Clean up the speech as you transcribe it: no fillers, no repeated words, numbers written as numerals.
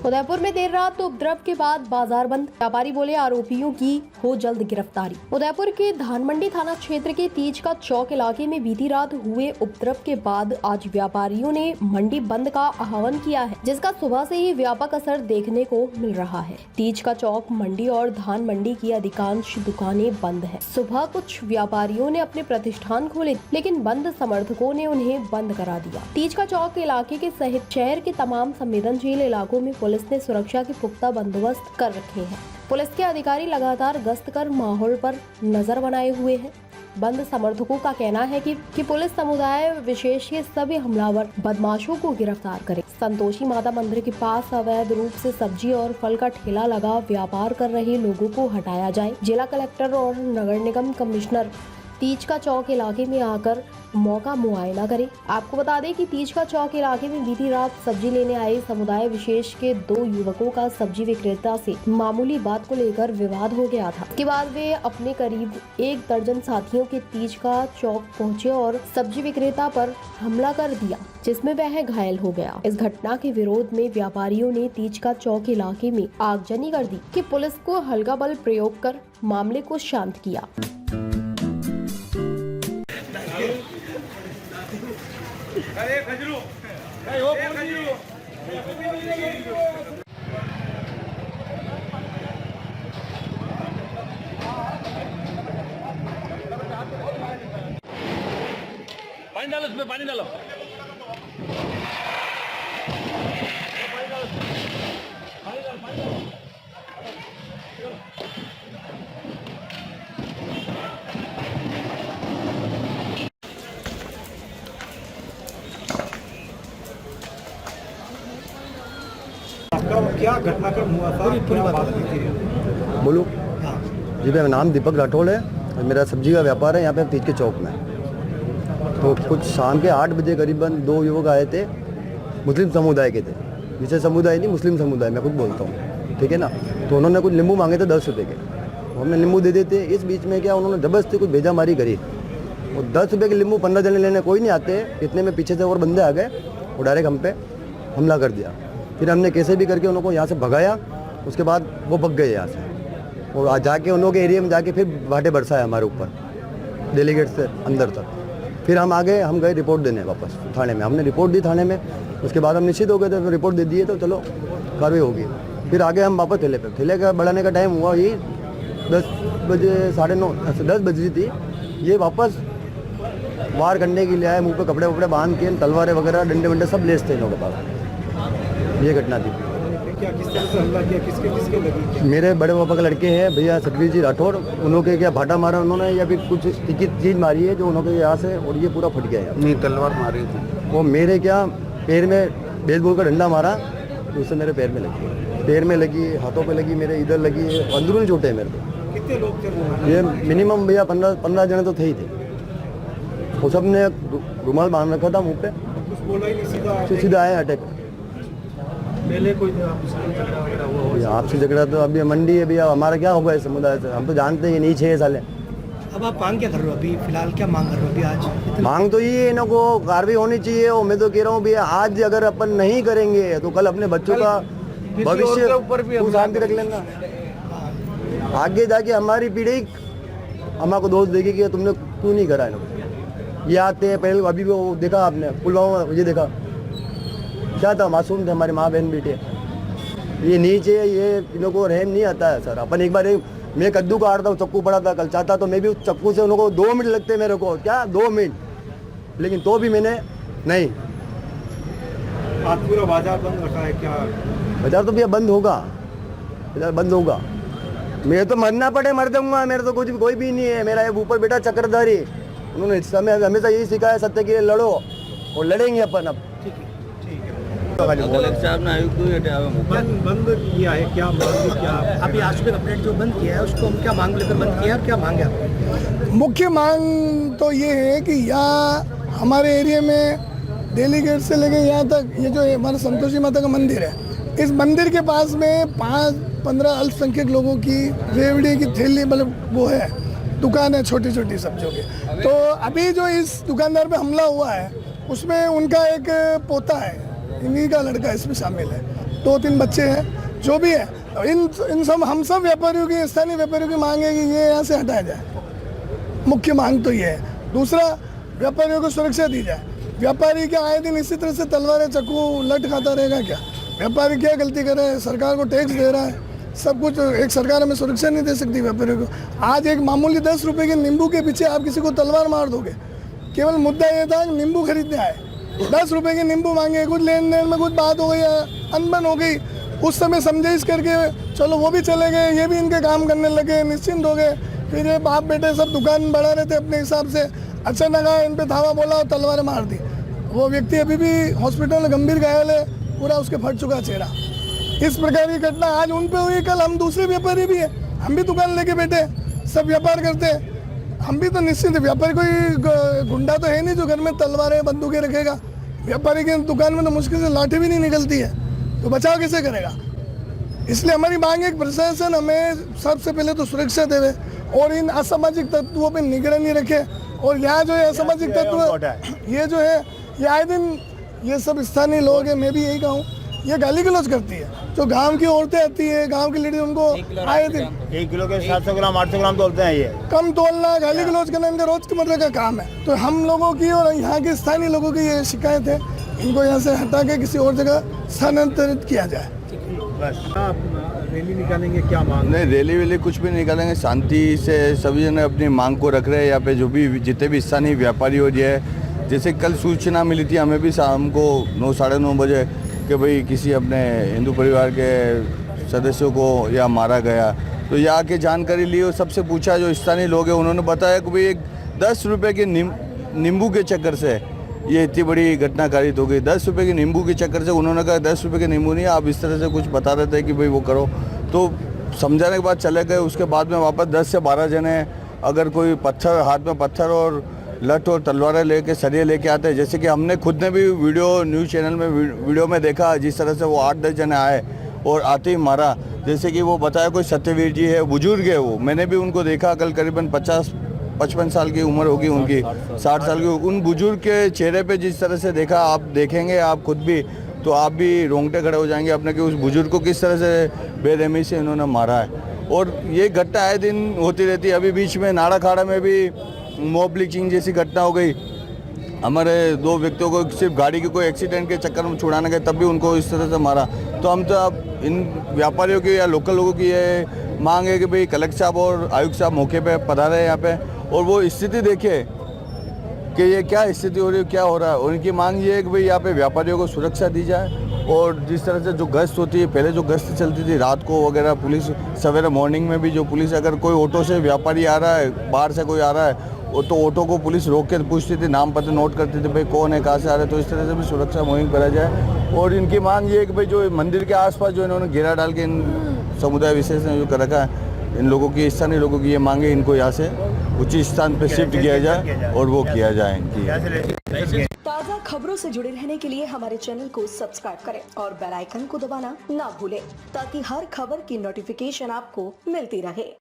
उदयपुर में देर रात उपद्रव के बाद बाजार बंद, व्यापारी बोले आरोपियों की हो जल्द गिरफ्तारी। उदयपुर के धानमंडी थाना क्षेत्र के तीज का चौक इलाके में बीती रात हुए उपद्रव के बाद आज व्यापारियों ने मंडी बंद का आह्वान किया है, जिसका सुबह से ही व्यापक असर देखने को मिल रहा है। तीज का चौक मंडी और धान मंडी की अधिकांश दुकानें बंद है। सुबह कुछ व्यापारियों ने अपने प्रतिष्ठान खोले, लेकिन बंद समर्थकों ने उन्हें बंद करा दिया। तीज का चौक इलाके के सहित शहर के तमाम संवेदनशील इलाकों में पुलिस ने सुरक्षा के पुख्ता बंदोबस्त कर रखे हैं। पुलिस के अधिकारी लगातार गश्त कर माहौल पर नजर बनाए हुए हैं। बंद समर्थकों का कहना है कि पुलिस समुदाय विशेष के सभी हमलावर बदमाशों को गिरफ्तार करे। संतोषी माता मंदिर के पास अवैध रूप से सब्जी और फल का ठेला लगा व्यापार कर रहे लोगों को हटाया जाए। जिला कलेक्टर और नगर निगम कमिश्नर तीज का चौक इलाके में आकर मौका मुआयना करें। आपको बता दें कि तीज का चौक इलाके में बीती रात सब्जी लेने आए समुदाय विशेष के 2 युवकों का सब्जी विक्रेता से मामूली बात को लेकर विवाद हो गया था। इसके बाद वे अपने करीब 1 दर्जन साथियों के तीज का चौक पहुंचे और सब्जी विक्रेता पर हमला कर दिया, जिसमें वह घायल हो गया। इस घटना के विरोध में व्यापारियों ने तीज का चौक इलाके में आगजनी कर दी कि पुलिस को हल्का बल प्रयोग कर मामले को शांत किया। अरे खजरू अरे हो खजरू पानी डालो, उसमें पानी डालो। क्या घटनाक्रम हुआ था, पूरी बात बोलो। हाँ जी, मेरा नाम दीपक राठौड़ है और मेरा सब्जी का व्यापार है यहाँ पे तीज के चौक में। तो कुछ शाम के 8 बजे करीबन 2 युवक आए थे, मुस्लिम समुदाय के थे। विशेष समुदाय नहीं, मुस्लिम समुदाय मैं कुछ बोलता हूँ, ठीक है ना। तो उन्होंने कुछ नींबू मांगे थे 10 रुपये के, हमने नींबू दे देते। इस बीच में क्या उन्होंने जबरदस्ती कुछ भेजामारी करी। वो 10 रुपये के नींबू 15 जने लेने कोई नहीं आते, इतने में पीछे से और बंदे आ गए और डायरेक्ट हम पे हमला कर दिया। फिर हमने कैसे भी करके उनको यहाँ से भगाया, उसके बाद वो भग गए यहाँ से और जाके उन लोगों के एरिया में जाके फिर भाटे बरसाया हमारे ऊपर डेलीगेट से अंदर तक। फिर हम आगे हम गए रिपोर्ट देने वापस थाने में, हमने रिपोर्ट दी थाने में। उसके बाद हम निश्चित हो गए थे, तो रिपोर्ट दे दिए तो चलो कार्रवाई होगी। फिर आगे हम वापस ठेले पे, ठेले का बढ़ाने का टाइम हुआ ये 10 बजे 9:30 10 बजी थी। ये वापस वार करने के लिए आए, मुँह पे कपड़े वपड़े बांध के, तलवारें वगैरह डंडे वंडे सब लेस थे इन लोगों के पास। ये घटना थी। क्या किस तरह से हमला किया, किसके किसके लगी? मेरे बड़े पापा के लड़के हैं भैया सतवीर जी राठौड़, उन्होंने क्या भाटा मारा उन्होंने या फिर कुछ तीखी चीज़ मारी है जो उन्होंने यहाँ से, और ये पूरा फट गया है। नहीं, तलवार मारी थी वो मेरे क्या पैर में बेसबॉल का डंडा मारा, तो उससे मेरे पैर में लगी, पैर में लगी, हाथों पे लगी, मेरे इधर लगी, अंदरूनी चोटें मेरे को। कितने लोग थे? ये मिनिमम भैया 15 जने तो थे ही थे। वो सब ने रुमाल बांध रखा था मुँह पे, कुछ बोला ही नहीं, सीधा आए अटैक। पहले कोई आपसे झगड़ा तो अभी मंडी है भैया, हमारा क्या होगा इस समुदाय से, हम तो जानते हैं नहीं 6 साल है। अब आप मांग क्या कर रहे हो अभी फिलहाल, क्या मांग कर रहे हो अभी आज? मांग तो ये इन्हों को कार्रवाई होनी चाहिए। और मैं तो कह रहा हूँ भैया, आज अगर अपन नहीं करेंगे तो कल अपने बच्चों का भविष्य ऊपर भी शांति रख लेंगे। आगे जाके हमारी पीढ़ी हमारे दोष देगी कि तुमने क्यों नहीं करा इन्होंने। ये आते हैं पहले, अभी वो देखा आपने पुलवामा, ये देखा क्या था, मासूम थे हमारे माँ बहन बेटे। ये नीचे ये इन लोगों को रहम नहीं आता है सर। अपन एक बार मैं कद्दू काटता हूँ, चक्कू पड़ा था कल, चाहता तो मैं भी उस चक्कू से उन लोगों को 2 मिनट लगते मेरे को, क्या 2 मिनट, लेकिन तो भी मैंने नहीं। आज पूरा बाजार बंद रखा है क्या? बाजार तो भैया बंद होगा, बाजार बंद होगा। मैं तो मरना पड़े मर दूंगा, मेरा तो कुछ कोई भी नहीं है। मेरा ऊपर बेटा चक्रधारी, उन्होंने हमेशा यही सिखाया, सत्य के लिए लड़ो और लड़ेंगे अपन। अब बंद किया है क्या? क्या अभी आज सुबह अपडेट जो बंद किया है उसको हम क्या मांग लेकर बंद किया है और क्या मांग है आपको? मुख्य मांग तो ये है कि यहाँ हमारे एरिया में दिल्ली गेट से लेके यहाँ तक ये जो हमारा संतोषी माता का मंदिर है, इस मंदिर के पास में 5-15 अल्पसंख्यक लोगों की रेवड़ी की थैली, मतलब वो है दुकान है छोटी छोटी सब्जियों की। तो अभी जो इस दुकानदार पे हमला हुआ है उसमें उनका एक पोता है, इन्हीं का लड़का इसमें शामिल है। 2-3 बच्चे हैं, जो भी है। इन सब हम सब व्यापारियों की, स्थानीय व्यापारियों की मांग है कि ये यहाँ से हटाया जाए। मुख्य मांग तो ये है। दूसरा, व्यापारियों को सुरक्षा दी जाए। व्यापारी क्या आए दिन इसी तरह से तलवारें चाकू लट खाता रहेगा क्या? व्यापारी क्या गलती कर रहा है? सरकार को टैक्स दे रहा है, सब कुछ। एक सरकार हमें सुरक्षा नहीं दे सकती व्यापारियों को। आज एक मामूली 10 रुपए के नींबू के पीछे आप किसी को तलवार मार दोगे। केवल मुद्दा ये था कि नींबू खरीदने आए, 10 रुपए के नींबू मांगे, कुछ लेन देन में कुछ बात हो गई, अनबन हो गई, उस समय समझाइश करके चलो वो भी चले गए, ये भी इनके काम करने लगे, निश्चिंत हो गए। फिर ये बाप बेटे सब दुकान बढ़ा रहे थे अपने हिसाब से, अचानक आए, इन पे धावा बोला और तलवारें मार दी। वो व्यक्ति अभी भी हॉस्पिटल में गंभीर घायल है, पूरा उसके फट चुका चेहरा। इस प्रकार की घटना आज उन पे हुई, कल हम दूसरे व्यापारी भी हैं, हम भी दुकान लेके बैठे, सब व्यापार करते हैं। हम भी तो निश्चिंत, व्यापारी कोई गुंडा तो है नहीं जो घर में तलवारें बंदूकें रखेगा। व्यापारी की दुकान में तो मुश्किल से लाठी भी नहीं निकलती है, तो बचाव कैसे करेगा? इसलिए हमारी मांग है कि प्रशासन हमें सबसे पहले तो सुरक्षा देवे और इन असामाजिक तत्वों पर निगरानी रखे। और यहाँ जो है असामाजिक तत्व, ये जो है ये आए दिन ये सब स्थानीय लोग हैं, मैं भी यही कहूँ, ये गाली गलौज करती है। जो गांव की औरतें आती है, गांव की लेडी, उनको आए दिन 1 किलो के 700 ग्राम 800 ग्राम तोलते हैं ये। कम तोलना, गाली गलौज करना इनका रोज के मतलब का काम है। तो हम लोगों की और यहाँ के स्थानीय लोगों की ये शिकायत है, इनको यहाँ से हटा के किसी और जगह स्थानांतरित किया जाए। बस आप रैली निकालेंगे, क्या मांग? नहीं, रैली वैली कुछ भी नहीं निकालेंगे, शांति से सभी जने अपनी मांग को रख रहे हैं। यहाँ पे जो भी जितने भी स्थानीय व्यापारी हो रही है, जैसे कल सूचना मिली थी हमें भी शाम को 9 साढ़े 9 बजे कि भाई किसी अपने हिंदू परिवार के सदस्यों को यहाँ मारा गया। तो यहाँ के जानकारी ली और सबसे पूछा, जो स्थानीय लोग हैं उन्होंने बताया कि भाई एक 10 रुपये के नींबू के चक्कर से ये इतनी बड़ी घटना कारित हो गई। 10 रुपये के नींबू के चक्कर से उन्होंने कहा 10 रुपये के नींबू नहीं, आप इस तरह से कुछ बता रहे थे कि भाई वो करो। तो समझाने के बाद चले गए। उसके बाद में वापस 10 से 12 जने अगर कोई पत्थर, हाथ में पत्थर और लठ और तलवारें लेके, सरिये लेके आते हैं। जैसे कि हमने खुद ने भी वीडियो न्यूज़ चैनल में वीडियो में देखा, जिस तरह से वो 8-10 जने आए और आते ही मारा। जैसे कि वो बताया कोई सत्यवीर जी है, बुजुर्ग है वो, मैंने भी उनको देखा। कल करीबन 50-55 साल की उम्र होगी उनकी, 60 साल की। उन बुजुर्ग के चेहरे पे जिस तरह से देखा, आप देखेंगे आप खुद भी, तो आप भी रोंगटे खड़े हो जाएंगे अपने कि उस बुजुर्ग को किस तरह से बेरहमी से इन्होंने मारा है। और ये घटना आए दिन होती रहती है। अभी बीच में नाड़ा खाड़ा में भी मॉब लिंचिंग जैसी घटना हो गई। हमारे 2 व्यक्तियों को सिर्फ गाड़ी के कोई एक्सीडेंट के चक्कर में छुड़ाने गए, तब भी उनको इस तरह से मारा। तो हम तो अब इन व्यापारियों की या लोकल लोगों की ये मांग है कि भाई कलेक्टर साहब और आयुक्त साहब मौके पे पधारे यहाँ पे और वो स्थिति देखे कि ये क्या स्थिति हो रही है, क्या हो रहा है। उनकी मांग ये है कि भाई यहाँ पे व्यापारियों को सुरक्षा दी जाए। और जिस तरह से जो गश्त होती है, पहले जो गश्त चलती थी रात को वगैरह, पुलिस सवेरे मॉर्निंग में भी जो पुलिस, अगर कोई ऑटो से व्यापारी आ रहा है, बाहर से कोई आ रहा है, तो ऑटो को पुलिस रोक के पूछती थी, नाम पत्र नोट करती थी, भाई कौन है, कहाँ से आ रहे हैं। तो इस तरह से भी सुरक्षा मुहिम करा जाए। और इनकी मांग ये है कि भाई जो मंदिर के आसपास जो इन्होंने घेरा डाल के इन समुदाय विशेष ने जो कर रखा है, इन लोगों की, स्थानीय लोगों की ये मांगे, इनको यहाँ से उचित स्थान पर शिफ्ट किया जाए और वो किया जाए इनकी। ताज़ा खबरों से जुड़े रहने के लिए हमारे चैनल को सब्सक्राइब करें और बेल आइकन को दबाना ना भूलें, ताकि हर खबर की नोटिफिकेशन आपको मिलती रहे।